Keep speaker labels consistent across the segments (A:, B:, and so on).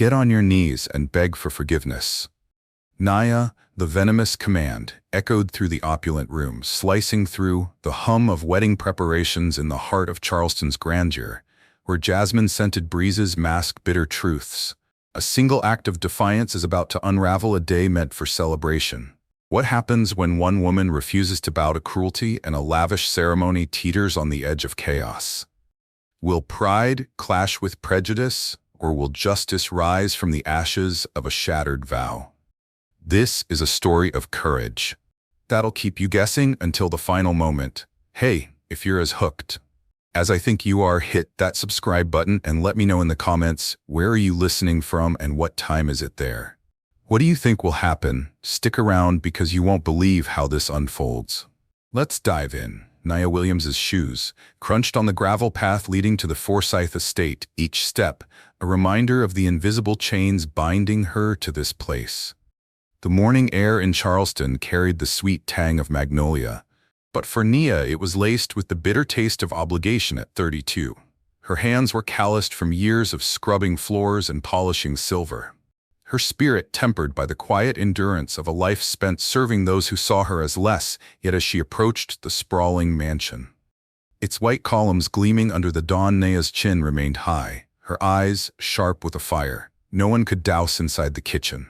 A: Get on your knees and beg for forgiveness. Naya, the venomous command, echoed through the opulent room, slicing through the hum of wedding preparations in the heart of Charleston's grandeur, where jasmine-scented breezes mask bitter truths. A single act of defiance is about to unravel a day meant for celebration. What happens when one woman refuses to bow to cruelty and a lavish ceremony teeters on the edge of chaos? Will pride clash with prejudice, or will justice rise from the ashes of a shattered vow? This is a story of courage. That'll keep you guessing until the final moment. Hey, if you're as hooked as I think you are, hit that subscribe button and let me know in the comments, where are you listening from and what time is it there? What do you think will happen? Stick around because you won't believe how this unfolds. Let's dive in. Naya Williams's shoes, crunched on the gravel path leading to the Forsythe estate, each step a reminder of the invisible chains binding her to this place. The morning air in Charleston carried the sweet tang of magnolia, but for Nia it was laced with the bitter taste of obligation at 32. Her hands were calloused from years of scrubbing floors and polishing silver. Her spirit tempered by the quiet endurance of a life spent serving those who saw her as less, yet as she approached the sprawling mansion. Its white columns gleaming under the dawn, Nia's chin remained high, her eyes sharp with a fire no one could douse inside the kitchen.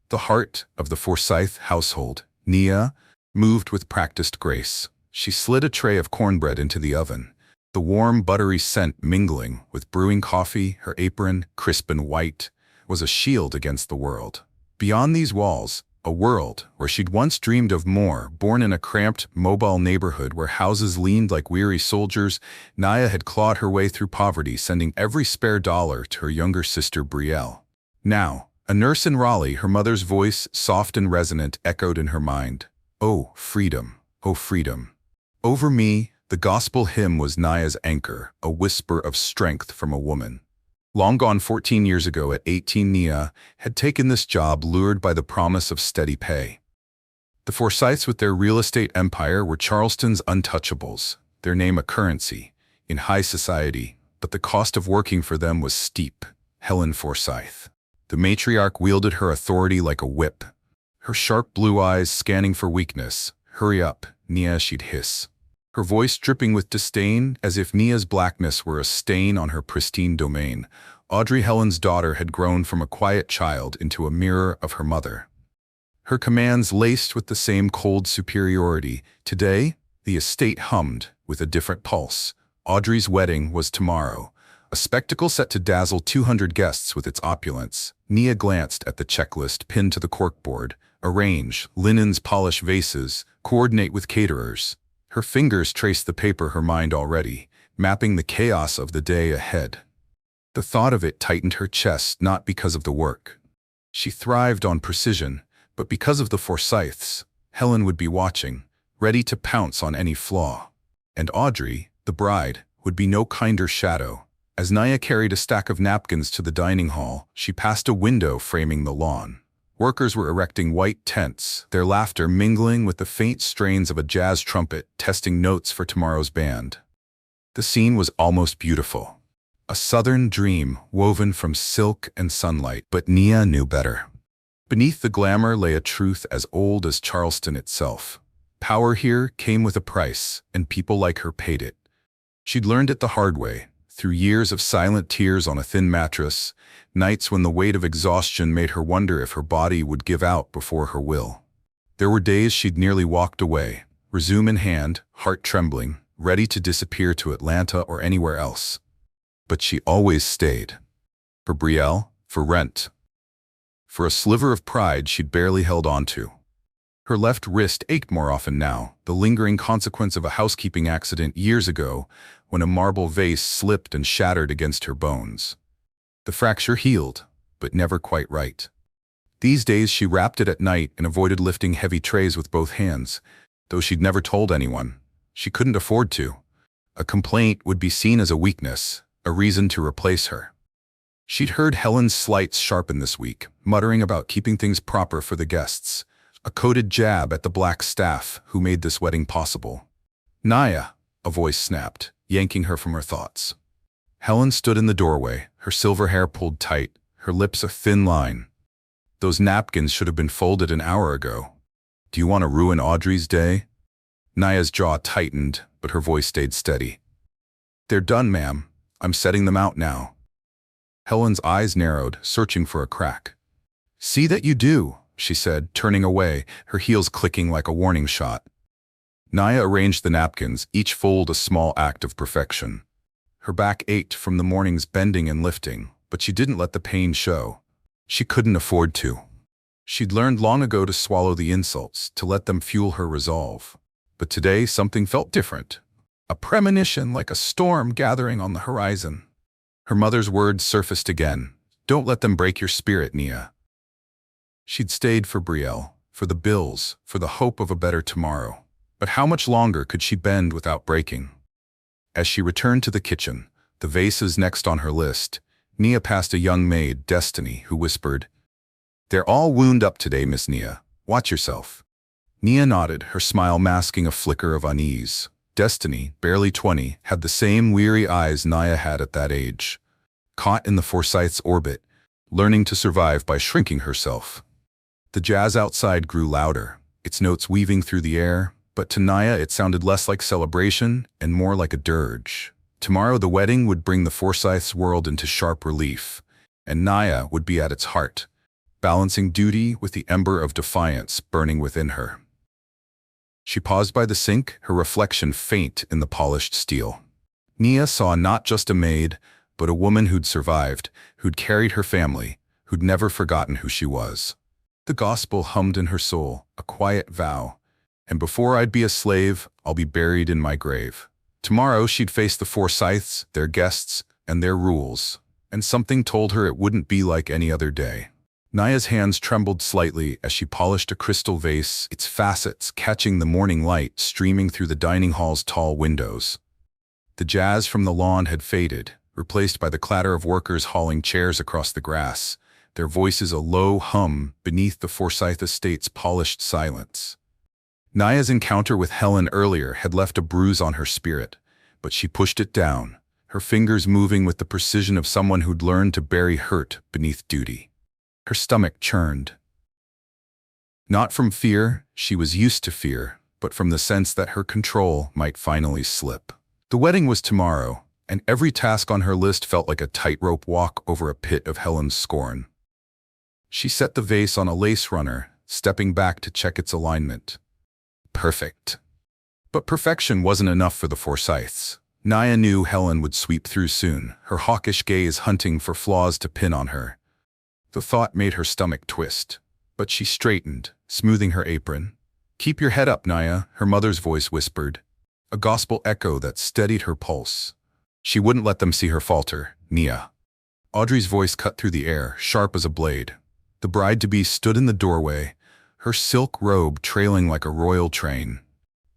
A: The heart of the Forsythe household, Nia, moved with practiced grace. She slid a tray of cornbread into the oven, the warm, buttery scent mingling with brewing coffee. Her apron, crisp and white, was a shield against the world. Beyond these walls, a world where she'd once dreamed of more. Born in a cramped, mobile neighborhood where houses leaned like weary soldiers, Nia had clawed her way through poverty, sending every spare dollar to her younger sister Brielle. Now, a nurse in Raleigh, her mother's voice, soft and resonant, echoed in her mind. Oh, freedom, oh, freedom. Over me, the gospel hymn was Nia's anchor, a whisper of strength from a woman. Long gone 14 years ago, at 18, Nia had taken this job, lured by the promise of steady pay. The Forsythes, with their real estate empire, were Charleston's untouchables, their name a currency in high society, but the cost of working for them was steep. Helen Forsythe. The matriarch wielded her authority like a whip, her sharp blue eyes scanning for weakness. Hurry up, Nia, she'd hiss, her voice dripping with disdain, as if Nia's blackness were a stain on her pristine domain. Audrey, Helen's daughter, had grown from a quiet child into a mirror of her mother, her commands laced with the same cold superiority. Today, the estate hummed with a different pulse. Audrey's wedding was tomorrow, a spectacle set to dazzle 200 guests with its opulence. Nia glanced at the checklist pinned to the corkboard. Arrange, linens, polish vases, coordinate with caterers. Her fingers traced the paper, her mind already mapping the chaos of the day ahead. The thought of it tightened her chest, not because of the work. She thrived on precision, but because of the Forsythes. Helen would be watching, ready to pounce on any flaw. And Audrey, the bride, would be no kinder shadow. As Nia carried a stack of napkins to the dining hall, she passed a window framing the lawn. Workers were erecting white tents, their laughter mingling with the faint strains of a jazz trumpet testing notes for tomorrow's band. The scene was almost beautiful. A southern dream woven from silk and sunlight, but Nia knew better. Beneath the glamour lay a truth as old as Charleston itself. Power here came with a price, and people like her paid it. She'd learned it the hard way, through years of silent tears on a thin mattress, nights when the weight of exhaustion made her wonder if her body would give out before her will. There were days she'd nearly walked away, resume in hand, heart trembling, ready to disappear to Atlanta or anywhere else. But she always stayed. For Brielle, for rent, for a sliver of pride she'd barely held on to. Her left wrist ached more often now, the lingering consequence of a housekeeping accident years ago when a marble vase slipped and shattered against her bones. The fracture healed, but never quite right. These days she wrapped it at night and avoided lifting heavy trays with both hands, though she'd never told anyone. She couldn't afford to. A complaint would be seen as a weakness, a reason to replace her. She'd heard Helen's slights sharpen this week, muttering about keeping things proper for the guests, a coded jab at the black staff who made this wedding possible. Nia, a voice snapped, yanking her from her thoughts. Helen stood in the doorway, her silver hair pulled tight, her lips a thin line. Those napkins should have been folded an hour ago. Do you want to ruin Audrey's day? Naya's jaw tightened, but her voice stayed steady. They're done, ma'am. I'm setting them out now. Helen's eyes narrowed, searching for a crack. See that you do, she said, turning away, her heels clicking like a warning shot. Naya arranged the napkins, each fold a small act of perfection. Her back ached from the morning's bending and lifting, but she didn't let the pain show. She couldn't afford to. She'd learned long ago to swallow the insults, to let them fuel her resolve. But today something felt different. A premonition like a storm gathering on the horizon. Her mother's words surfaced again. Don't let them break your spirit, Nia. She'd stayed for Brielle, for the bills, for the hope of a better tomorrow. But how much longer could she bend without breaking? As she returned to the kitchen, the vases next on her list, Nia passed a young maid, Destiny, who whispered, "They're all wound up today, Miss Nia. Watch yourself." Nia nodded, her smile masking a flicker of unease. Destiny, barely 20, had the same weary eyes Naya had at that age. Caught in the Forsythe's orbit, learning to survive by shrinking herself. The jazz outside grew louder, its notes weaving through the air, but to Naya it sounded less like celebration and more like a dirge. Tomorrow the wedding would bring the Forsythe's world into sharp relief, and Naya would be at its heart, balancing duty with the ember of defiance burning within her. She paused by the sink, her reflection faint in the polished steel. Nia saw not just a maid, but a woman who'd survived, who'd carried her family, who'd never forgotten who she was. The gospel hummed in her soul, a quiet vow. And before I'd be a slave, I'll be buried in my grave. Tomorrow she'd face the Forsythes, their guests, and their rules. And something told her it wouldn't be like any other day. Naya's hands trembled slightly as she polished a crystal vase, its facets catching the morning light streaming through the dining hall's tall windows. The jazz from the lawn had faded, replaced by the clatter of workers hauling chairs across the grass, their voices a low hum beneath the Forsythe estate's polished silence. Naya's encounter with Helen earlier had left a bruise on her spirit, but she pushed it down, her fingers moving with the precision of someone who'd learned to bury hurt beneath duty. Her stomach churned. Not from fear, she was used to fear, but from the sense that her control might finally slip. The wedding was tomorrow, and every task on her list felt like a tightrope walk over a pit of Helen's scorn. She set the vase on a lace runner, stepping back to check its alignment. Perfect. But perfection wasn't enough for the Forsythes. Naya knew Helen would sweep through soon, her hawkish gaze hunting for flaws to pin on her. The thought made her stomach twist, but she straightened, smoothing her apron. "Keep your head up, Naya," her mother's voice whispered, a gospel echo that steadied her pulse. She wouldn't let them see her falter. "Nia." Audrey's voice cut through the air, sharp as a blade. The bride-to-be stood in the doorway, her silk robe trailing like a royal train.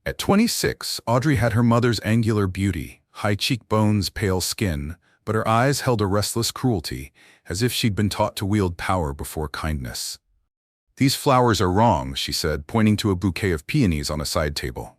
A: At 26, Audrey had her mother's angular beauty, high cheekbones, pale skin, but her eyes held a restless cruelty, as if she'd been taught to wield power before kindness. "These flowers are wrong," she said, pointing to a bouquet of peonies on a side table.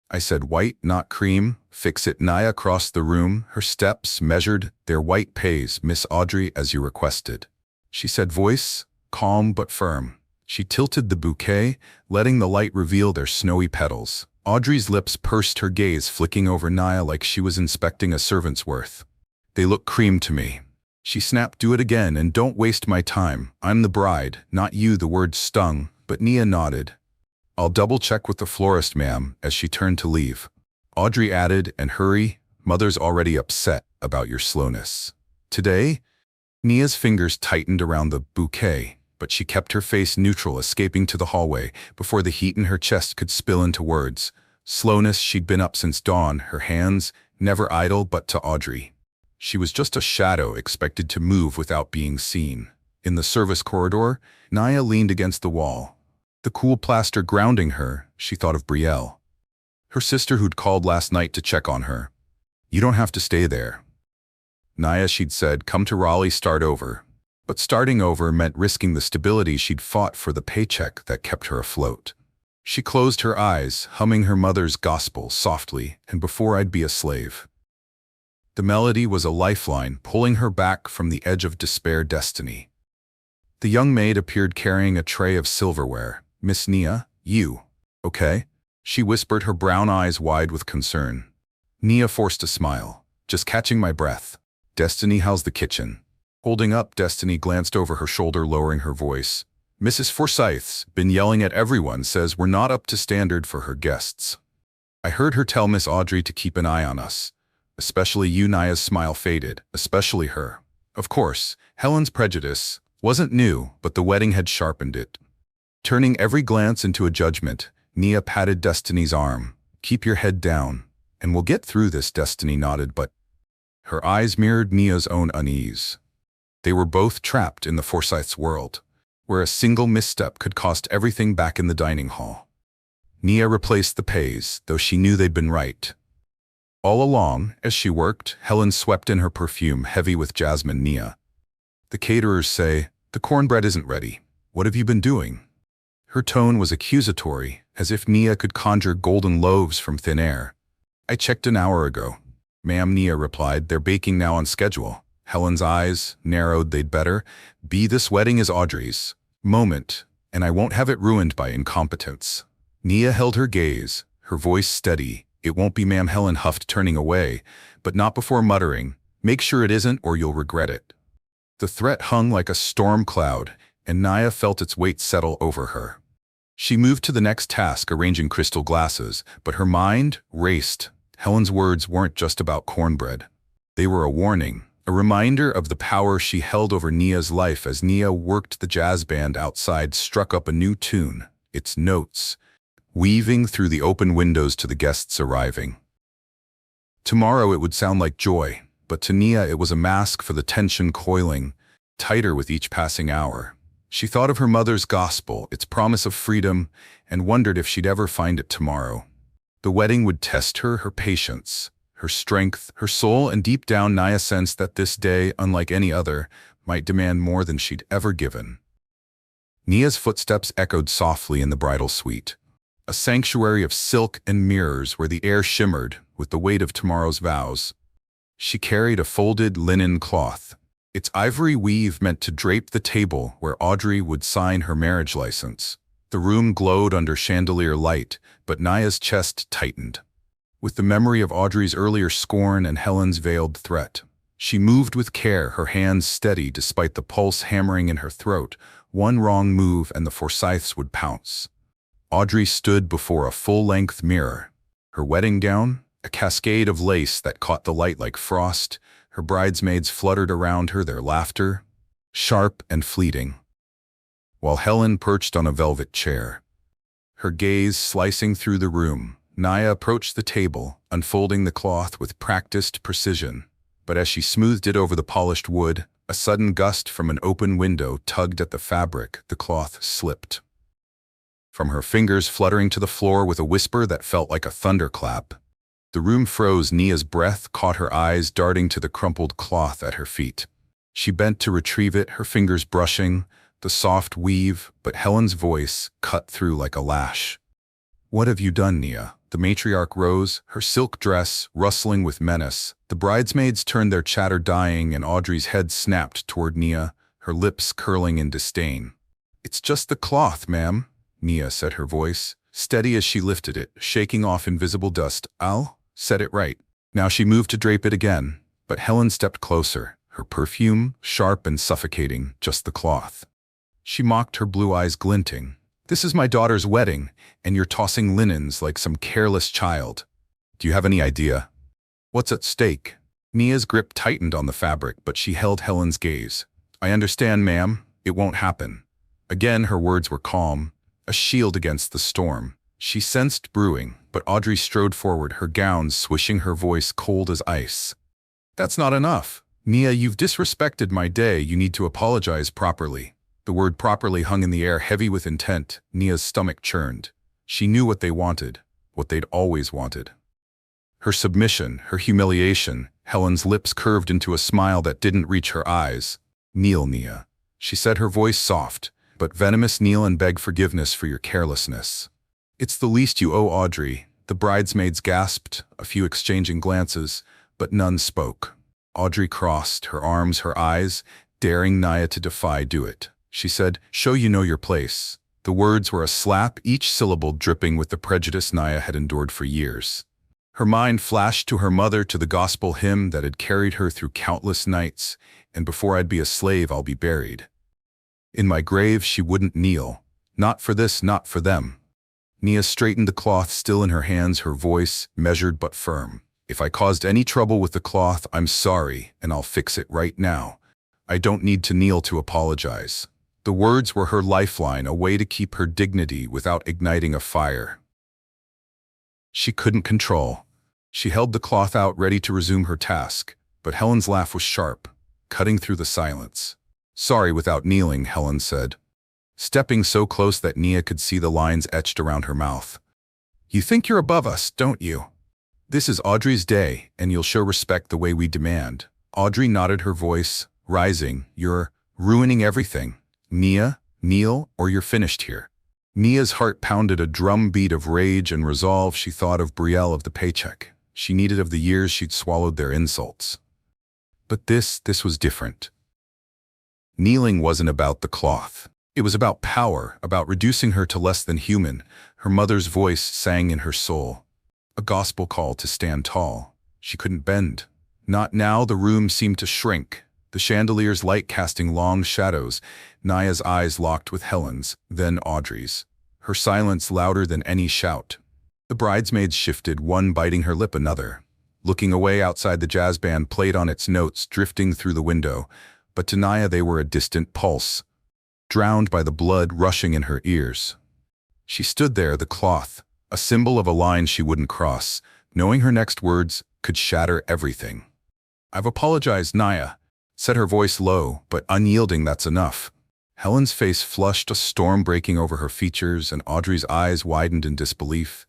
A: "I said white, not cream. Fix it." Naya crossed the room, her steps measured. "They're white pays, Miss Audrey, as you requested," she said, voice calm but firm. She tilted the bouquet, letting the light reveal their snowy petals. Audrey's lips pursed, her gaze flicking over Naya like she was inspecting a servant's worth. "They look cream to me." She snapped, "Do it again, and don't waste my time. I'm the bride, not you." The word stung, but Nia nodded. "I'll double-check with the florist, ma'am," as she turned to leave. Audrey added, "And hurry, Mother's already upset about your slowness." Today, Nia's fingers tightened around the bouquet, but she kept her face neutral, escaping to the hallway before the heat in her chest could spill into words. Slowness, she'd been up since dawn, her hands never idle, but to Audrey. She was just a shadow expected to move without being seen. In the service corridor, Naya leaned against the wall. The cool plaster grounding her, she thought of Brielle, her sister who'd called last night to check on her. "You don't have to stay there." Naya, she'd said, "Come to Raleigh, start over." But starting over meant risking the stability she'd fought for, the paycheck that kept her afloat. She closed her eyes, humming her mother's gospel softly, "And before I'd be a slave." The melody was a lifeline, pulling her back from the edge of despair destiny. The young maid appeared carrying a tray of silverware. "Miss Nia, you, okay?" She whispered, her brown eyes wide with concern. Nia forced a smile. "Just catching my breath." "Destiny, how's the kitchen?" Holding up, Destiny glanced over her shoulder, lowering her voice. "Mrs. Forsythe's been yelling at everyone, says we're not up to standard for her guests. I heard her tell Miss Audrey to keep an eye on us. Especially you." Nia's smile faded. "Especially her." Of course, Helen's prejudice wasn't new, but the wedding had sharpened it. Turning every glance into a judgment, Nia patted Destiny's arm. "Keep your head down, and we'll get through this." Destiny nodded, but her eyes mirrored Nia's own unease. They were both trapped in the Forsythe's world, where a single misstep could cost everything. Back in the dining hall, Nia replaced the pays, though she knew they'd been right. All along, as she worked, Helen swept in her perfume, heavy with jasmine. "Nia, the caterers say the cornbread isn't ready. What have you been doing?" Her tone was accusatory, as if Nia could conjure golden loaves from thin air. "I checked an hour ago." "Ma'am," Nia replied, "they're baking now on schedule." Helen's eyes narrowed. "They'd better be. This wedding is Audrey's moment, and I won't have it ruined by incompetence." Nia held her gaze, her voice steady. "It won't be, ma'am." Helen huffed, turning away, but not before muttering, "Make sure it isn't, or you'll regret it." The threat hung like a storm cloud, and Nia felt its weight settle over her. She moved to the next task, arranging crystal glasses, but her mind raced. Helen's words weren't just about cornbread. They were a warning, a reminder of the power she held over Nia's life. As Nia worked, the jazz band outside struck up a new tune, its notes weaving through the open windows to the guests arriving. Tomorrow it would sound like joy, but to Nia it was a mask for the tension coiling tighter with each passing hour. She thought of her mother's gospel, its promise of freedom, and wondered if she'd ever find it tomorrow. The wedding would test her patience, her strength, her soul, and deep down Nia sensed that this day, unlike any other, might demand more than she'd ever given. Nia's footsteps echoed softly in the bridal suite, a sanctuary of silk and mirrors where the air shimmered with the weight of tomorrow's vows. She carried a folded linen cloth, its ivory weave meant to drape the table where Audrey would sign her marriage license. The room glowed under chandelier light, but Nia's chest tightened. With the memory of Audrey's earlier scorn and Helen's veiled threat, she moved with care, her hands steady despite the pulse hammering in her throat. One wrong move and the Forsythes would pounce. Audrey stood before a full-length mirror, her wedding gown a cascade of lace that caught the light like frost. Her bridesmaids fluttered around her, their laughter sharp and fleeting, while Helen perched on a velvet chair, her gaze slicing through the room. Nia approached the table, unfolding the cloth with practiced precision. But as she smoothed it over the polished wood, a sudden gust from an open window tugged at the fabric. The cloth slipped from her fingers, fluttering to the floor with a whisper that felt like a thunderclap. The room froze. Nia's breath caught her eyes darting to the crumpled cloth at her feet. She bent to retrieve it, her fingers brushing the soft weave, but Helen's voice cut through like a lash. "What have you done, Nia?" The matriarch rose, her silk dress rustling with menace. The bridesmaids turned their chatter, dying, and Audrey's head snapped toward Nia, her lips curling in disdain. "It's just the cloth, ma'am," Nia said, her voice steady as she lifted it, shaking off invisible dust. "I'll set it right." Now she moved to drape it again, but Helen stepped closer, her perfume sharp and suffocating. "Just the cloth," she mocked, her blue eyes glinting. "This is my daughter's wedding, and you're tossing linens like some careless child. Do you have any idea what's at stake?" Nia's grip tightened on the fabric, but she held Helen's gaze. "I understand, ma'am. It won't happen." Again her words were calm, a shield against the storm. She sensed brewing, but Audrey strode forward, her gown swishing, her voice cold as ice. "That's not enough. Nia, you've disrespected my day. You need to apologize properly." The word properly hung in the air, heavy with intent. Nia's stomach churned. She knew what they wanted, what they'd always wanted. Her submission, her humiliation. Helen's lips curved into a smile that didn't reach her eyes. "Kneel, Nia," she said, her voice soft but venomous. "Kneel and beg forgiveness for your carelessness. It's the least you owe, Audrey." The bridesmaids gasped, a few exchanging glances, but none spoke. Audrey crossed her arms, her eyes, daring Nia to do it. She said, "Show you know your place." The words were a slap, each syllable dripping with the prejudice Nia had endured for years. Her mind flashed to her mother, to the gospel hymn that had carried her through countless nights, "And before I'd be a slave, I'll be buried. In my grave she wouldn't kneel. Not for this, not for them." Nia straightened the cloth still in her hands, her voice measured but firm. "If I caused any trouble with the cloth, I'm sorry, and I'll fix it right now. I don't need to kneel to apologize." The words were her lifeline, a way to keep her dignity without igniting a fire she couldn't control. She held the cloth out, ready to resume her task, but Helen's laugh was sharp, cutting through the silence. "Sorry without kneeling," Helen said, stepping so close that Nia could see the lines etched around her mouth. "You think you're above us, don't you? This is Audrey's day, and you'll show respect the way we demand." Audrey nodded, her voice rising. "You're ruining everything. Nia, kneel, or you're finished here." Nia's heart pounded a drumbeat of rage and resolve. She thought of Brielle, of the paycheck she needed, of the years she'd swallowed their insults. But this was different. Kneeling wasn't about the cloth. It was about power, about reducing her to less than human. Her mother's voice sang in her soul, a gospel call to stand tall. She couldn't bend. Not now. The room seemed to shrink, the chandelier's light casting long shadows. Nia's eyes locked with Helen's, then Audrey's, her silence louder than any shout. The bridesmaids shifted, one biting her lip, another looking away. Outside, the jazz band played on its notes, drifting through the window, but to Nia they were a distant pulse, drowned by the blood rushing in her ears. She stood there, the cloth, a symbol of a line she wouldn't cross, knowing her next words could shatter everything. "I've apologized," Nia said, her voice low but unyielding. "That's enough." Helen's face flushed, a storm breaking over her features, and Audrey's eyes widened in disbelief.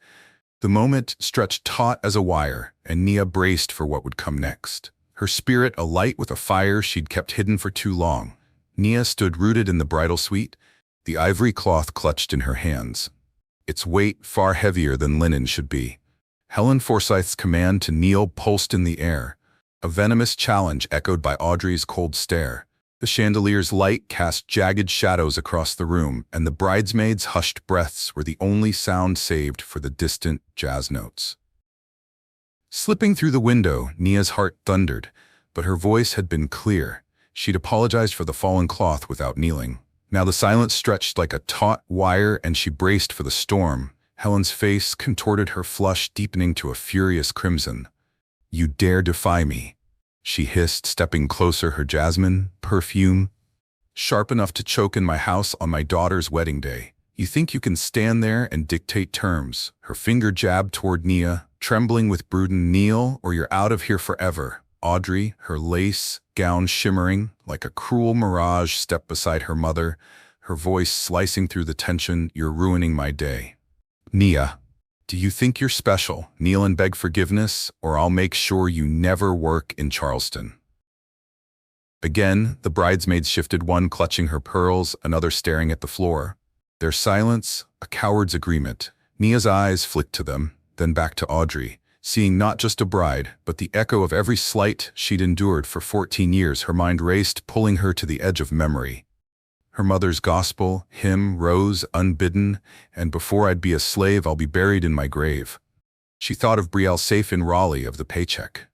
A: The moment stretched taut as a wire, and Nia braced for what would come next, her spirit alight with a fire she'd kept hidden for too long. Nia stood rooted in the bridal suite, the ivory cloth clutched in her hands, its weight far heavier than linen should be. Helen Forsythe's command to kneel pulsed in the air, a venomous challenge echoed by Audrey's cold stare. The chandelier's light cast jagged shadows across the room, and the bridesmaids' hushed breaths were the only sound saved for the distant jazz notes. Slipping through the window, Nia's heart thundered, but her voice had been clear. She'd apologized for the fallen cloth without kneeling. Now the silence stretched like a taut wire, and she braced for the storm. Helen's face contorted, her flush deepening to a furious crimson. "You dare defy me?" she hissed, stepping closer, her jasmine perfume sharp enough to choke in my house on my daughter's wedding day. "You think you can stand there and dictate terms?" Her finger jabbed toward Nia, trembling with Bruden. "Kneel, or you're out of here forever." Audrey, her lace gown shimmering like a cruel mirage, stepped beside her mother, her voice slicing through the tension. "You're ruining my day. Nia, do you think you're special? Kneel and beg forgiveness, or I'll make sure you never work in Charleston." Again, the bridesmaids shifted, one clutching her pearls, another staring at the floor. Their silence, a coward's agreement. Nia's eyes flicked to them, then back to Audrey, seeing not just a bride, but the echo of every slight she'd endured for 14 years. Her mind raced, pulling her to the edge of memory. Her mother's gospel hymn rose unbidden, "And before I'd be a slave, I'll be buried in my grave." She thought of Brielle, safe in Raleigh, of the paycheck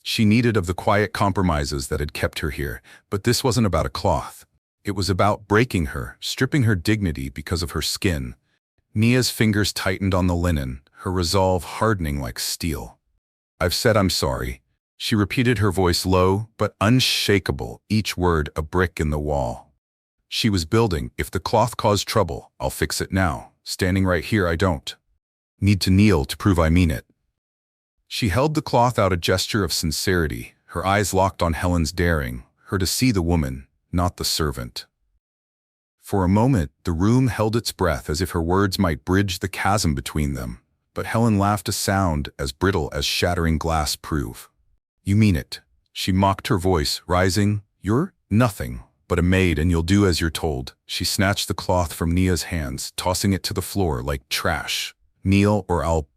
A: she needed, of the quiet compromises that had kept her here. But this wasn't about a cloth. It was about breaking her, stripping her dignity because of her skin. Nia's fingers tightened on the linen, her resolve hardening like steel. "I've said I'm sorry," she repeated, her voice low but unshakable, each word a brick in the wall she was building. "If the cloth caused trouble, I'll fix it now. Standing right here, I don't need to kneel to prove I mean it." She held the cloth out, a gesture of sincerity, her eyes locked on Helen's, daring her to see the woman, not the servant. For a moment, the room held its breath, as if her words might bridge the chasm between them. But Helen laughed, a sound as brittle as shattering glass prove. "You mean it," she mocked, her voice rising. "You're nothing but a maid, and you'll do as you're told." She snatched the cloth from Nia's hands, tossing it to the floor like trash. "Kneel, or I'll—"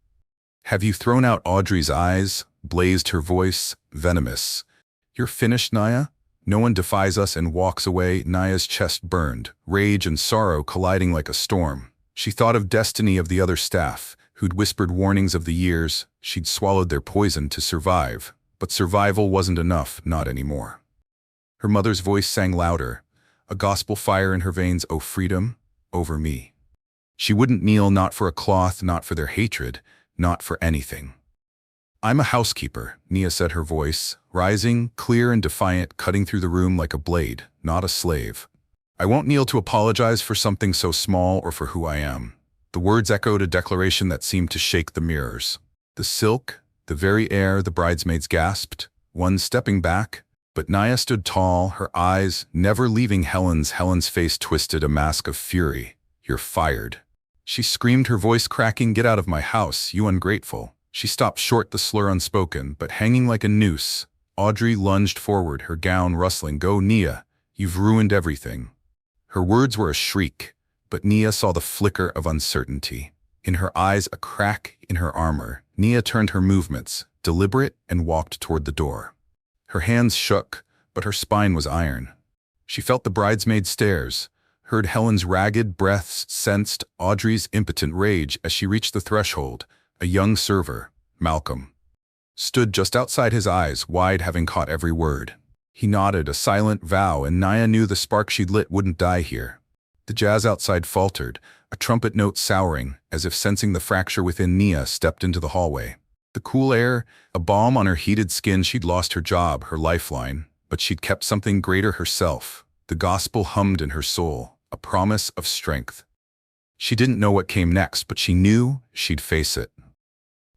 A: "Have you thrown out Audrey's eyes?" blazed her voice, venomous. "You're finished, Naya?" "No one defies us and walks away." Naya's chest burned, rage and sorrow colliding like a storm. She thought of Destiny, of the other staff, who'd whispered warnings of the years she'd swallowed their poison to survive. But survival wasn't enough, not anymore. Her mother's voice sang louder, a gospel fire in her veins. "Oh, freedom, over me." She wouldn't kneel, not for a cloth, not for their hatred, not for anything. "I'm a housekeeper," Nia said, her voice rising, clear and defiant, cutting through the room like a blade, "not a slave. I won't kneel to apologize for something so small or for who I am." The words echoed a declaration that seemed to shake the mirrors. The silk, the very air. The bridesmaids gasped, one stepping back, but Nia stood tall, her eyes never leaving Helen's. Helen's face twisted, a mask of fury. "You're fired," she screamed, her voice cracking. "Get out of my house, you ungrateful." She stopped short, the slur unspoken, but hanging like a noose. Audrey lunged forward, her gown rustling. "Go, Nia, you've ruined everything." Her words were a shriek, but Nia saw the flicker of uncertainty. In her eyes, a crack in her armor. Nia turned her movements, deliberate, and walked toward the door. Her hands shook, but her spine was iron. She felt the bridesmaid stares, heard Helen's ragged breaths, sensed Audrey's impotent rage. As she reached the threshold, a young server, Malcolm, stood just outside, his eyes wide, having caught every word. He nodded, a silent vow, and Nia knew the spark she'd lit wouldn't die here. The jazz outside faltered, a trumpet note souring, as if sensing the fracture within. Nia stepped into the hallway. The cool air, a balm on her heated skin. She'd lost her job, her lifeline, but she'd kept something greater, herself. The gospel hummed in her soul, a promise of strength. She didn't know what came next, but she knew she'd face it.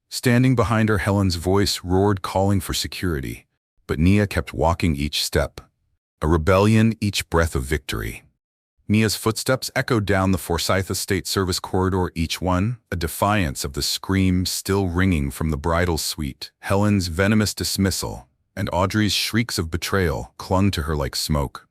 A: Standing behind her, Helen's voice roared, calling for security. But Nia kept walking, each step a rebellion, each breath of victory. Nia's footsteps echoed down the Forsythe estate service corridor, each one a defiance of the scream still ringing from the bridal suite. Helen's venomous dismissal and Audrey's shrieks of betrayal clung to her like smoke.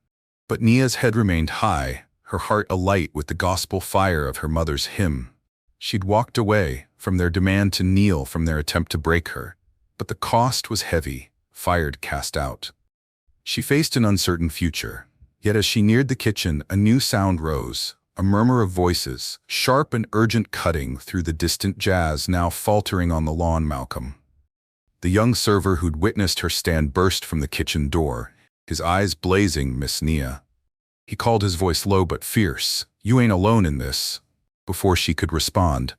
A: But Nia's head remained high, her heart alight with the gospel fire of her mother's hymn. She'd walked away from their demand to kneel, from their attempt to break her. But the cost was heavy, fired, cast out. She faced an uncertain future. Yet as she neared the kitchen, a new sound rose, a murmur of voices, sharp and urgent, cutting through the distant jazz, now faltering on the lawn. Malcolm, the young server who'd witnessed her stand, burst from the kitchen door, his eyes blazing. "Miss Nia." He called, his voice low but fierce. "You ain't alone in this." Before she could respond,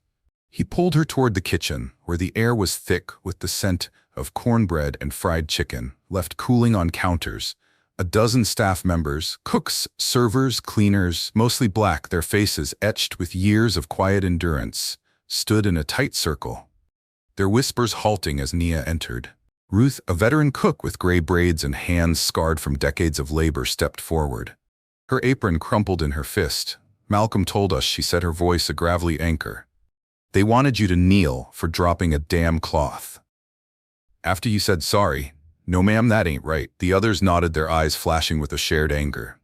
A: he pulled her toward the kitchen, where the air was thick with the scent of cornbread and fried chicken, left cooling on counters. A dozen staff members, cooks, servers, cleaners, mostly black, their faces etched with years of quiet endurance, stood in a tight circle, their whispers halting as Nia entered. Ruth, a veteran cook with gray braids and hands scarred from decades of labor, stepped forward. Her apron crumpled in her fist. "Malcolm told us," she said, her voice a gravelly anchor. "They wanted you to kneel for dropping a damn cloth. After you said sorry." "No ma'am, that ain't right." The others nodded, their eyes flashing with a shared anger.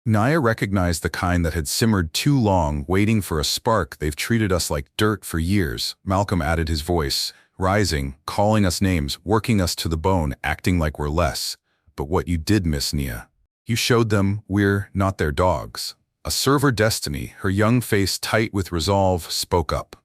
A: Nia recognized the kind that had simmered too long, waiting for a spark. "They've treated us like dirt for years," Malcolm added, his voice rising, "calling us names, working us to the bone, acting like we're less. But what you did, Miss Nia, you showed them we're not their dogs." A server, Destiny, her young face tight with resolve, spoke up.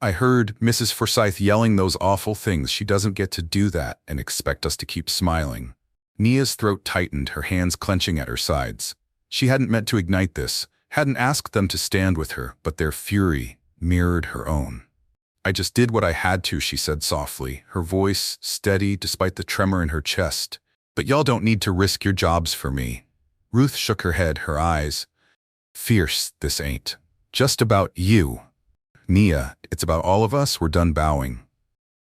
A: "I heard Mrs. Forsythe yelling those awful things. She doesn't get to do that and expect us to keep smiling." Nia's throat tightened, her hands clenching at her sides. She hadn't meant to ignite this, hadn't asked them to stand with her, but their fury mirrored her own. "I just did what I had to," she said softly, her voice steady despite the tremor in her chest. "But y'all don't need to risk your jobs for me." Ruth shook her head, her eyes fierce. "This ain't just about you, Nia, it's about all of us." We're done bowing.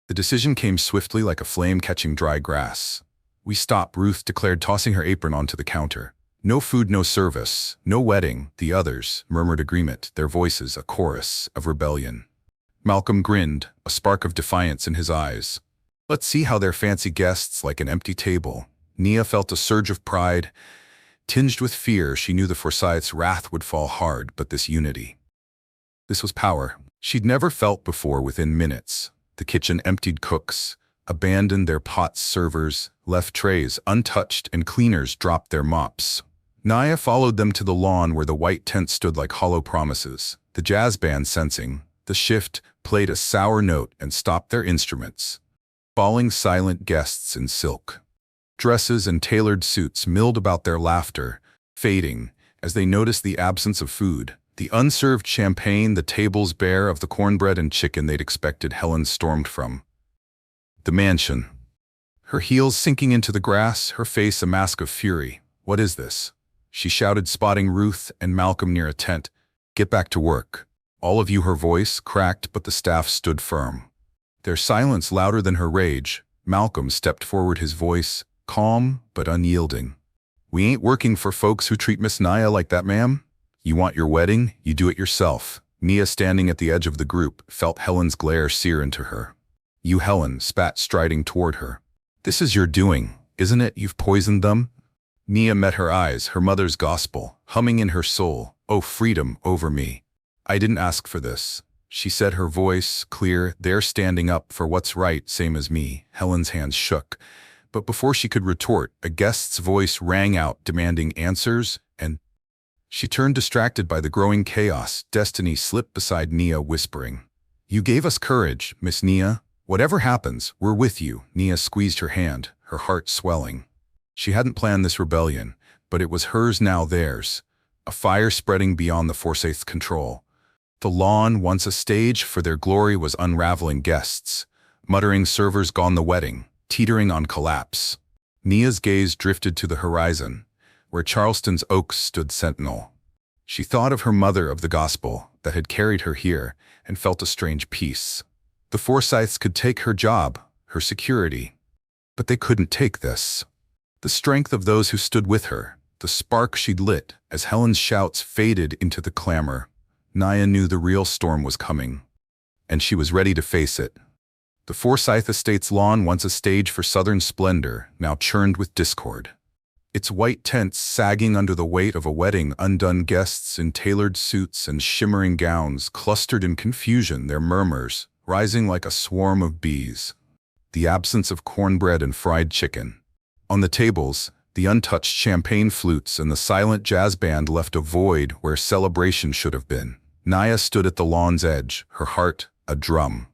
A: The decision came swiftly, like a flame catching dry grass. "We stop," Ruth declared, tossing her apron onto the counter. "No food, no service, no wedding." The others murmured agreement, their voices a chorus of rebellion. Malcolm grinned, a spark of defiance in his eyes. "Let's see how they're fancy guests, like an empty table." Nia felt a surge of pride, tinged with fear. She knew the Forsythes' wrath would fall hard, but this unity, this was power she'd never felt before. Within minutes, the kitchen emptied, cooks, abandoned their pots, servers left trays untouched, and cleaners dropped their mops. Naya followed them to the lawn where the white tent stood like hollow promises. The jazz band, sensing the shift, played a sour note and stopped their instruments. Falling silent guests in silk dresses and tailored suits milled about their laughter, fading as they noticed the absence of food. The unserved champagne, the tables bare of the cornbread and chicken they'd expected. Helen stormed from the mansion, her heels sinking into the grass, her face a mask of fury. "What is this?" she shouted, spotting Ruth and Malcolm near a tent. "Get back to work, all of you." Her voice cracked, but the staff stood firm, their silence louder than her rage. Malcolm stepped forward, his voice calm but unyielding. "We ain't working for folks who treat Miss Naya like that, ma'am. You want your wedding? You do it yourself." Nia, standing at the edge of the group, felt Helen's glare sear into her. "You," Helen spat, striding toward her. "This is your doing, isn't it? You've poisoned them." Nia met her eyes, her mother's gospel humming in her soul. "Oh, freedom over me. I didn't ask for this," she said, her voice clear. "They're standing up for what's right, same as me." Helen's hands shook, but before she could retort, a guest's voice rang out, demanding answers, and she turned, distracted by the growing chaos. Destiny slipped beside Nia, whispering, "You gave us courage, Miss Nia. Whatever happens, we're with you." Nia squeezed her hand, her heart swelling. She hadn't planned this rebellion, but it was hers now, theirs. A fire spreading beyond the Forsythe's control. The lawn, once a stage for their glory, was unraveling. Guests, muttering, servers gone, the wedding teetering on collapse. Nia's gaze drifted to the horizon, where Charleston's oaks stood sentinel. She thought of her mother, of the gospel that had carried her here, and felt a strange peace. The Forsythes could take her job, her security, but they couldn't take this. The strength of those who stood with her, the spark she'd lit as Helen's shouts faded into the clamor. Nia knew the real storm was coming, and she was ready to face it. The Forsythe estate's lawn, once a stage for southern splendor, now churned with discord. Its white tents sagging under the weight of a wedding, undone guests in tailored suits and shimmering gowns clustered in confusion, their murmurs rising like a swarm of bees. The absence of cornbread and fried chicken. On the tables, the untouched champagne flutes and the silent jazz band left a void where celebration should have been. Nia stood at the lawn's edge, her heart a drum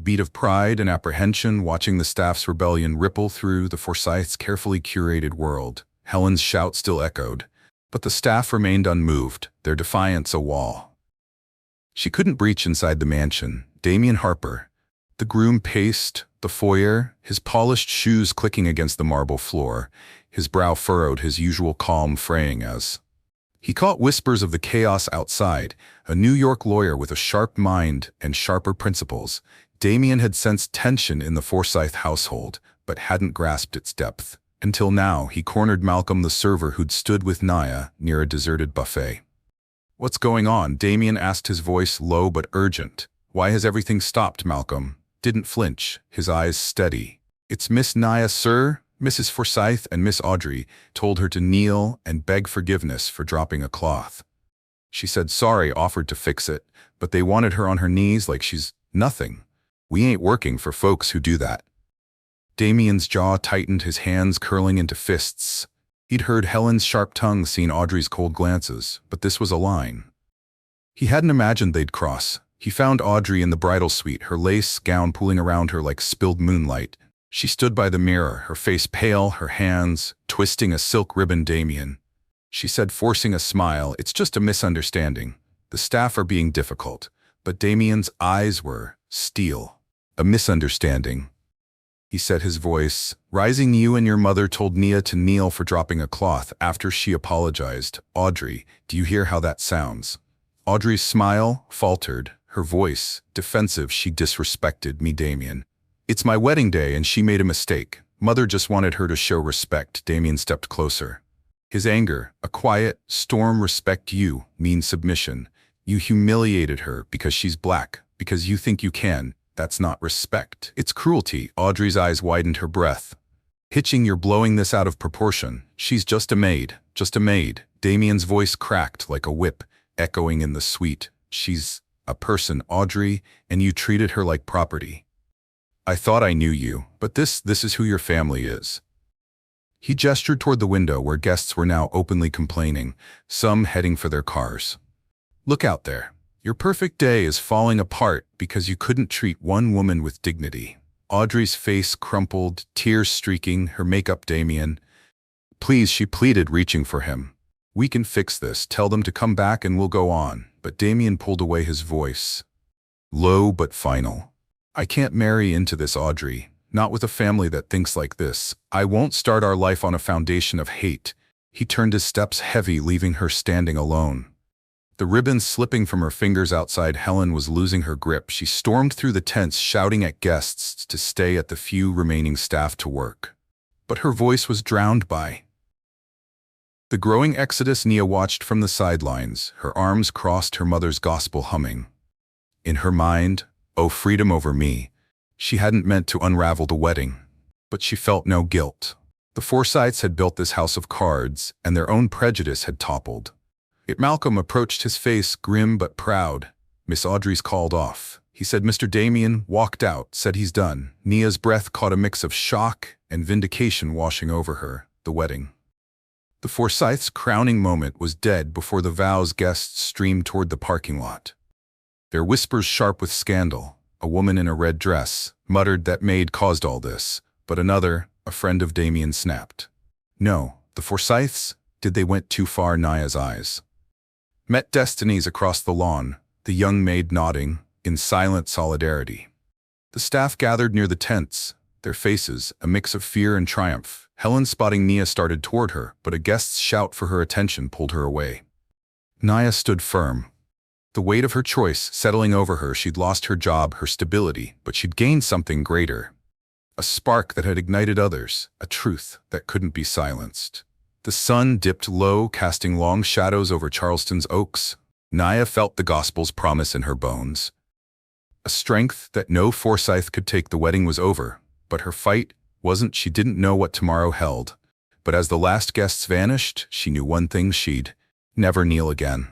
A: beat of pride and apprehension, watching the staff's rebellion ripple through the Forsythe's carefully curated world. Helen's shout still echoed, but the staff remained unmoved, their defiance a wall she couldn't breach. Inside the mansion, Damien Harper, the groom, paced the foyer, his polished shoes clicking against the marble floor, his brow furrowed, his usual calm fraying as he caught whispers of the chaos outside. A New York lawyer with a sharp mind and sharper principles, Damien had sensed tension in the Forsythe household, but hadn't grasped its depth. Until now, he cornered Malcolm, the server who'd stood with Nia near a deserted buffet. "What's going on?" Damien asked, his voice low but urgent. "Why has everything stopped?" Malcolm didn't flinch, his eyes steady. "It's Miss Nia, sir." Mrs. Forsythe and Miss Audrey told her to kneel and beg forgiveness for dropping a cloth. She said sorry, offered to fix it, but they wanted her on her knees like she's nothing. "We ain't working for folks who do that." Damien's jaw tightened, his hands curling into fists. He'd heard Helen's sharp tongue, seen Audrey's cold glances, but this was a line he hadn't imagined they'd cross. He found Audrey in the bridal suite, her lace gown pooling around her like spilled moonlight. She stood by the mirror, her face pale, her hands twisting a silk ribbon. "Damien," she said, forcing a smile, "it's just a misunderstanding. The staff are being difficult." But Damien's eyes were steel. "A misunderstanding," he said, his voice rising. "You and your mother told Nia to kneel for dropping a cloth after she apologized. Audrey, do you hear how that sounds?" Audrey's smile faltered, her voice defensive. "She disrespected me, Damien. It's my wedding day and she made a mistake. Mother just wanted her to show respect." Damien stepped closer, his anger a quiet storm. "Respect? You mean submission. You humiliated her because she's black, because you think you can. That's not respect. It's cruelty." Audrey's eyes widened, her breath hitching. "You're blowing this out of proportion. She's just a maid, just a maid." Damien's voice cracked like a whip, echoing in the suite. "She's a person, Audrey, and you treated her like property." I thought I knew you, but this is who your family is." He gestured toward the window where guests were now openly complaining, some heading for their cars. "Look out there. Your perfect day is falling apart because you couldn't treat one woman with dignity." Audrey's face crumpled, tears streaking, her makeup Damien. "Please," she pleaded, reaching for him. "We can fix this. Tell them to come back and we'll go on." But Damien pulled away, his voice low but final. "I can't marry into this, Audrey. Not with a family that thinks like this. I won't start our life on a foundation of hate." He turned his steps heavy, leaving her standing alone. The ribbons slipping from her fingers outside, Helen was losing her grip. She stormed through the tents, shouting at guests to stay at the few remaining staff to work. But her voice was drowned by the growing exodus. Nia watched from the sidelines, her arms crossed, her mother's gospel humming. In her mind, "Oh, freedom over me." She hadn't meant to unravel the wedding, but she felt no guilt. The Forsythes had built this house of cards, and their own prejudice had toppled. Malcolm approached, his face grim but proud. "Miss Audrey's called off," he said. Mr. Damien walked out, said he's done. Nia's breath caught a mix of shock and vindication washing over her. The wedding. The Forsythes' crowning moment was dead before the Vows guests streamed toward the parking lot. Their whispers sharp with scandal. A woman in a red dress muttered that Maid caused all this, but another, a friend of Damien, snapped. No, the Forsythes, did they went too far? Nia's eyes met Destiny's across the lawn, the young maid nodding, in silent solidarity. The staff gathered near the tents, their faces a mix of fear and triumph. Helen, spotting Nia, started toward her, but a guest's shout for her attention pulled her away. Nia stood firm. The weight of her choice settling over her. She'd lost her job, her stability, but she'd gained something greater. A spark that had ignited others, a truth that couldn't be silenced. The sun dipped low, casting long shadows over Charleston's oaks. Nia felt the gospel's promise in her bones. A strength that no Forsythe could take. The wedding was over, but her fight wasn't. She didn't know what tomorrow held. But as the last guests vanished, she knew one thing: she'd never kneel again.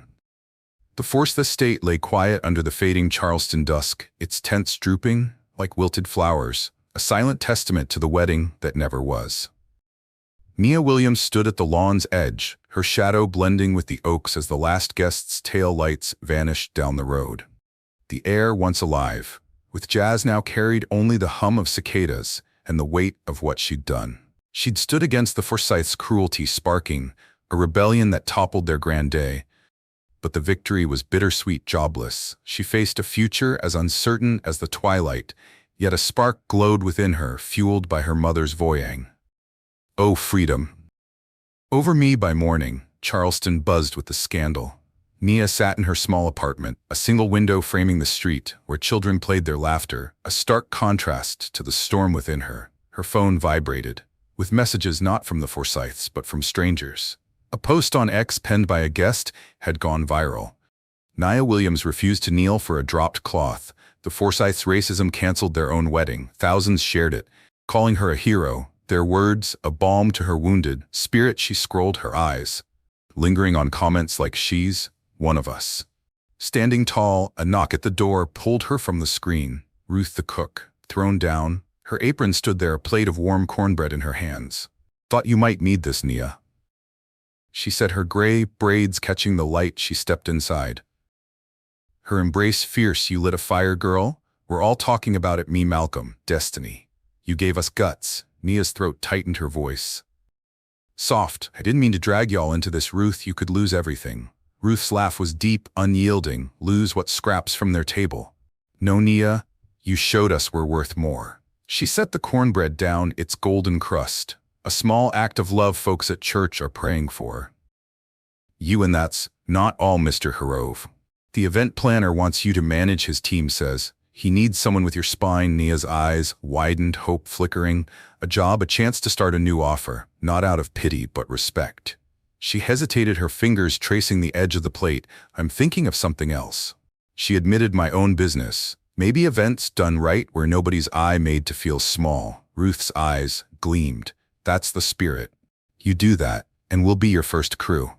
A: The Forsythe estate lay quiet under the fading Charleston dusk, its tents drooping like wilted flowers, a silent testament to the wedding that never was. Nia Williams stood at the lawn's edge, her shadow blending with the oaks as the last guest's tail lights vanished down the road. The air once alive, with jazz now carried only the hum of cicadas and the weight of what she'd done. She'd stood against the Forsythes' cruelty, sparking a rebellion that toppled their grand day. But the victory was bittersweet, jobless. She faced a future as uncertain as the twilight, yet a spark glowed within her, fueled by her mother's voyang. Oh, freedom. Over me by morning, Charleston buzzed with the scandal. Nia sat in her small apartment, a single window framing the street, where children played their laughter, a stark contrast to the storm within her. Her phone vibrated, with messages not from the Forsythes but from strangers. A post on X penned by a guest had gone viral. Nia Williams refused to kneel for a dropped cloth. The Forsythes' racism canceled their own wedding. Thousands shared it, calling her a hero, their words a balm to her wounded spirit. She scrolled, her eyes lingering on comments like "She's one of us." Standing tall, a knock at the door pulled her from the screen. Ruth, the cook, thrown down, her apron stood there, a plate of warm cornbread in her hands. "Thought you might need this, Nia," she said, her gray braids catching the light. She stepped inside, her embrace fierce. "You lit a fire, girl. We're all talking about it. Me, Malcolm, Destiny. You gave us guts." Nia's throat tightened, her voice soft. "I didn't mean to drag y'all into this, Ruth. You could lose everything." Ruth's laugh was deep, unyielding. "Lose what? Scraps from their table." "No, Nia, you showed us we're worth more." She set the cornbread down, its golden crust. "A small act of love folks at church are praying for you, and that's not all, Mr. Harove. The event planner wants you to manage his team, says he needs someone with your spine." Nia's eyes widened, hope flickering. A job, a chance to start a new offer, not out of pity but respect. She hesitated, her fingers tracing the edge of the plate. "I'm thinking of something else," she admitted. "My own business. Maybe events done right where nobody's eye made to feel small." Ruth's eyes gleamed. "That's the spirit. You do that, and we'll be your first crew."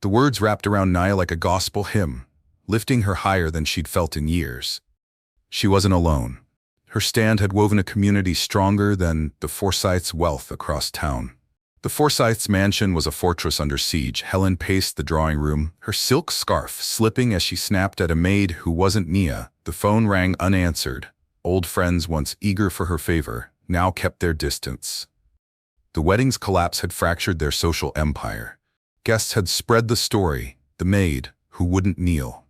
A: The words wrapped around Nia like a gospel hymn, lifting her higher than she'd felt in years. She wasn't alone. Her stand had woven a community stronger than the Forsythe's wealth across town. The Forsythe's mansion was a fortress under siege. Helen paced the drawing room, her silk scarf slipping as she snapped at a maid who wasn't Nia. The phone rang unanswered. Old friends, once eager for her favor, now kept their distance. The wedding's collapse had fractured their social empire. Guests had spread the story: the maid who wouldn't kneel,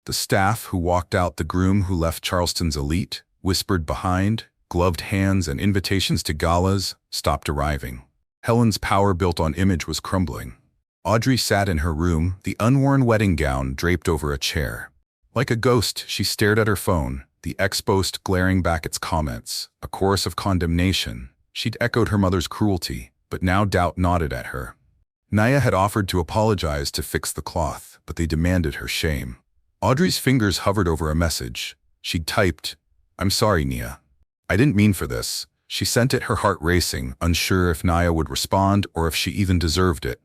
A: the staff who walked out, the groom who left Charleston's elite, whispered behind, gloved hands and invitations to galas stopped arriving. Helen's power built on image was crumbling. Audrey sat in her room, the unworn wedding gown draped over a chair. Like a ghost, she stared at her phone, the ex-post glaring back its comments, a chorus of condemnation. She'd echoed her mother's cruelty, but now doubt nodded at her. Nia had offered to apologize to fix the cloth, but they demanded her shame. Audrey's fingers hovered over a message. She'd typed, "I'm sorry, Nia. I didn't mean for this." She sent it, her heart racing, unsure if Nia would respond or if she even deserved it.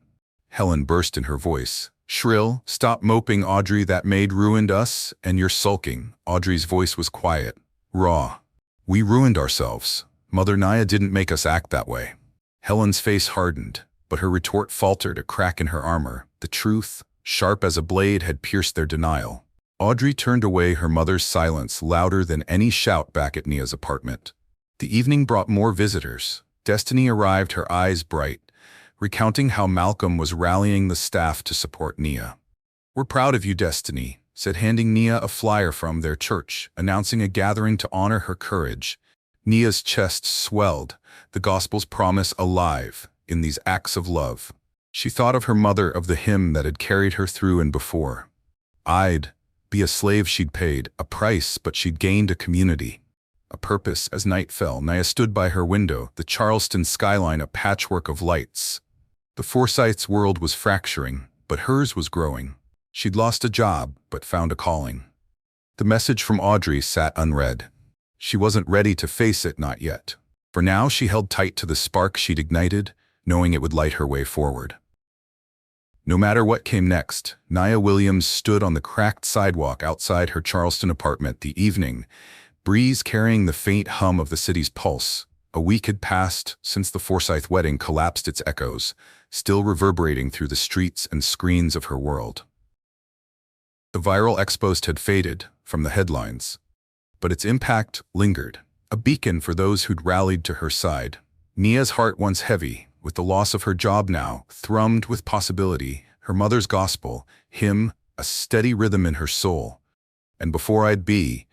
A: Helen burst in her voice, shrill, "Stop moping, Audrey, that maid ruined us, and you're sulking." Audrey's voice was quiet, raw. "We ruined ourselves. Mother Nia didn't make us act that way." Helen's face hardened, but her retort faltered, a crack in her armor. The truth, sharp as a blade, had pierced their denial. Audrey turned away, her mother's silence louder than any shout back at Nia's apartment. The evening brought more visitors. Destiny arrived, her eyes bright, recounting how Malcolm was rallying the staff to support Nia. "We're proud of you, Destiny," said, handing Nia a flyer from their church, announcing a gathering to honor her courage. Nia's chest swelled, the gospel's promise alive in these acts of love. She thought of her mother, of the hymn that had carried her through and before. I'd be a slave she'd paid, a price, but she'd gained a community, a purpose. As night fell, Nia stood by her window, the Charleston skyline a patchwork of lights. The Forsythe's world was fracturing, but hers was growing. She'd lost a job, but found a calling. The message from Audrey sat unread. She wasn't ready to face it, not yet. For now she held tight to the spark she'd ignited, knowing it would light her way forward. No matter what came next, Nia Williams stood on the cracked sidewalk outside her Charleston apartment, the evening breeze carrying the faint hum of the city's pulse. A week had passed since the Forsythe wedding collapsed, its echoes still reverberating through the streets and screens of her world. The viral ex-post had faded from the headlines, but its impact lingered, a beacon for those who'd rallied to her side. Nia's heart, once heavy with the loss of her job, now thrummed with possibility. Her mother's gospel hymn, a steady rhythm in her soul. "And before I'd be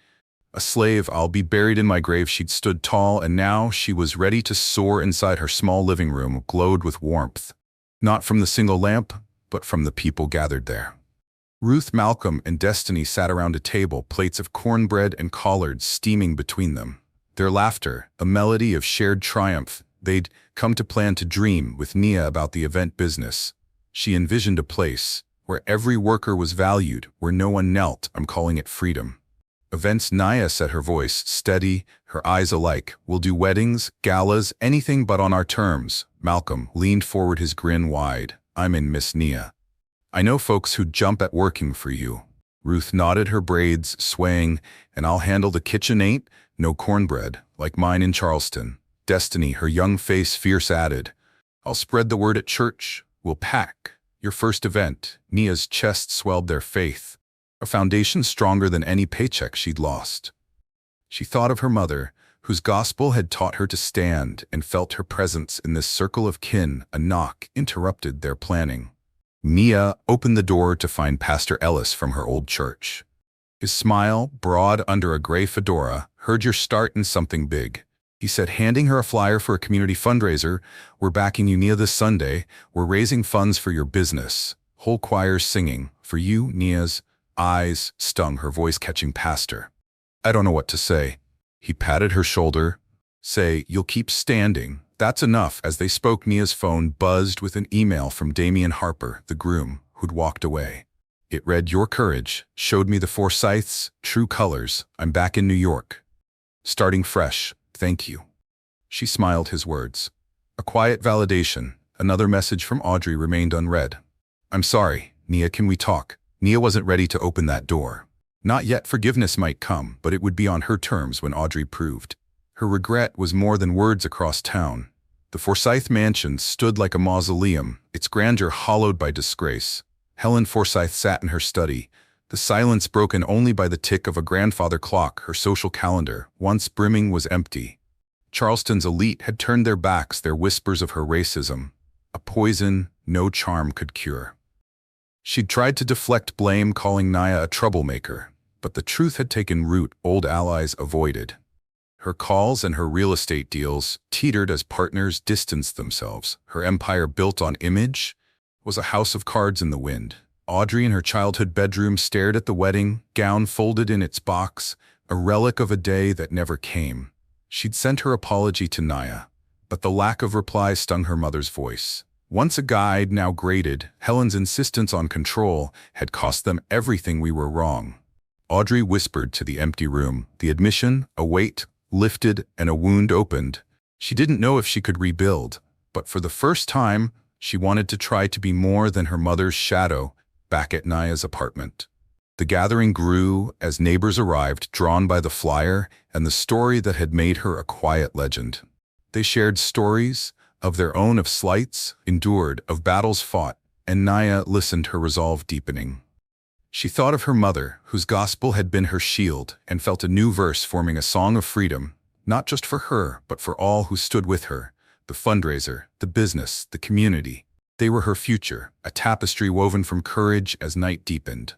A: a slave, I'll be buried in my grave." She'd stood tall, and now she was ready to soar. Inside her small living room glowed with warmth, not from the single lamp, but from the people gathered there. Ruth, Malcolm, and Destiny sat around a table, plates of cornbread and collards steaming between them. Their laughter, a melody of shared triumph. They'd come to plan, to dream with Nia about the event business. She envisioned a place where every worker was valued, where no one knelt. "I'm calling it freedom." "Events," Nia said, her voice steady, her eyes alike. "We'll do weddings, galas, anything but on our terms." Malcolm leaned forward, his grin wide. "I'm in, Miss Nia. I know folks who'd jump at working for you." Ruth nodded, her braids swaying. "And I'll handle the kitchen, ain't no cornbread like mine in Charleston." Destiny, her young face fierce, added, "I'll spread the word at church. We'll pack your first event." Nia's chest swelled, their faith, a foundation stronger than any paycheck she'd lost. She thought of her mother, whose gospel had taught her to stand, and felt her presence in this circle of kin. A knock interrupted their planning. Nia opened the door to find Pastor Ellis from her old church. His smile, broad under a gray fedora. "Heard you're starting something big," he said, handing her a flyer for a community fundraiser. "We're backing you, Nia, this Sunday. We're raising funds for your business." Whole choirs singing. "For you." Nia's eyes stung, her voice catching. "Pastor, I don't know what to say." He patted her shoulder. "Say, you'll keep standing. That's enough." As they spoke, Nia's phone buzzed with an email from Damian Harper, the groom, who'd walked away. It read, "Your courage showed me the Forsythe's true colors. I'm back in New York, starting fresh. Thank you." She smiled his words. A quiet validation. Another message from Audrey remained unread. "I'm sorry, Nia, can we talk?" Nia wasn't ready to open that door. Not yet forgiveness might come, but it would be on her terms when Audrey proved. Her regret was more than words across town. The Forsythe mansion stood like a mausoleum, its grandeur hollowed by disgrace. Helen Forsythe sat in her study, the silence broken only by the tick of a grandfather clock. Her social calendar, once brimming, was empty. Charleston's elite had turned their backs, their whispers of her racism, a poison no charm could cure. She'd tried to deflect blame, calling Naya a troublemaker, but the truth had taken root. Old allies avoided. Her calls and her real estate deals teetered as partners distanced themselves. Her empire, built on image, was a house of cards in the wind. Audrey in her childhood bedroom stared at the wedding gown folded in its box, a relic of a day that never came. She'd sent her apology to Naya, but the lack of reply stung her mother's voice. Once a guide, now graded, Helen's insistence on control had cost them everything. We were wrong. Audrey whispered to the empty room. The admission, a weight lifted and a wound opened. She didn't know if she could rebuild, but for the first time, she wanted to try to be more than her mother's shadow. Back at Naya's apartment, the gathering grew as neighbors arrived, drawn by the flyer and the story that had made her a quiet legend. They shared stories of their own, of slights endured, of battles fought, and Naya listened, her resolve deepening. She thought of her mother, whose gospel had been her shield, and felt a new verse forming, a song of freedom, not just for her, but for all who stood with her, the fundraiser, the business, the community. They were her future, a tapestry woven from courage as night deepened.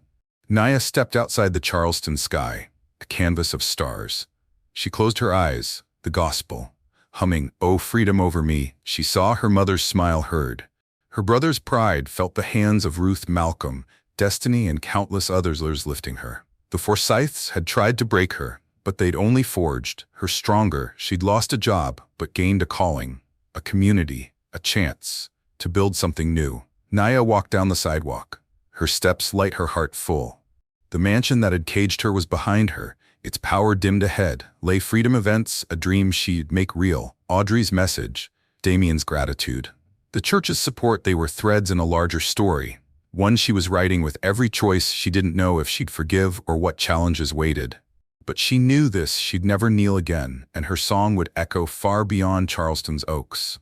A: Naya stepped outside the Charleston sky, a canvas of stars. She closed her eyes, the gospel, humming, "Oh, freedom over me." She saw her mother's smile, heard her brother's pride, felt the hands of Ruth, Malcolm, Destiny, and countless others lifting her. The Forsythes had tried to break her, but they'd only forged her stronger. She'd lost a job, but gained a calling, a community, a chance to build something new. Naya walked down the sidewalk, her steps light, her heart full. The mansion that had caged her was behind her, its power dimmed. Ahead lay freedom, events, a dream she'd make real. Audrey's message, Damien's gratitude, the church's support, they were threads in a larger story, one she was writing with every choice. She didn't know if she'd forgive or what challenges waited. But she knew this: she'd never kneel again, and her song would echo far beyond Charleston's oaks.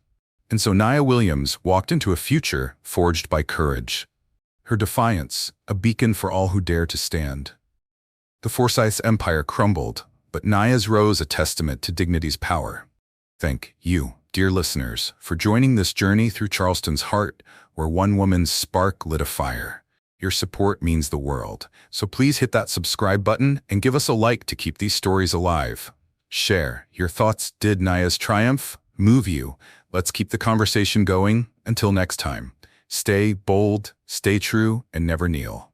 A: And so Naya Williams walked into a future forged by courage. Her defiance, a beacon for all who dare to stand. The Forsythe's empire crumbled, but Naya's rose, a testament to dignity's power. Thank you, dear listeners, for joining this journey through Charleston's heart, where one woman's spark lit a fire. Your support means the world, so please hit that subscribe button and give us a like to keep these stories alive. Share your thoughts. Did Naya's triumph move you? Let's keep the conversation going. Until next time, stay bold, stay true, and never kneel.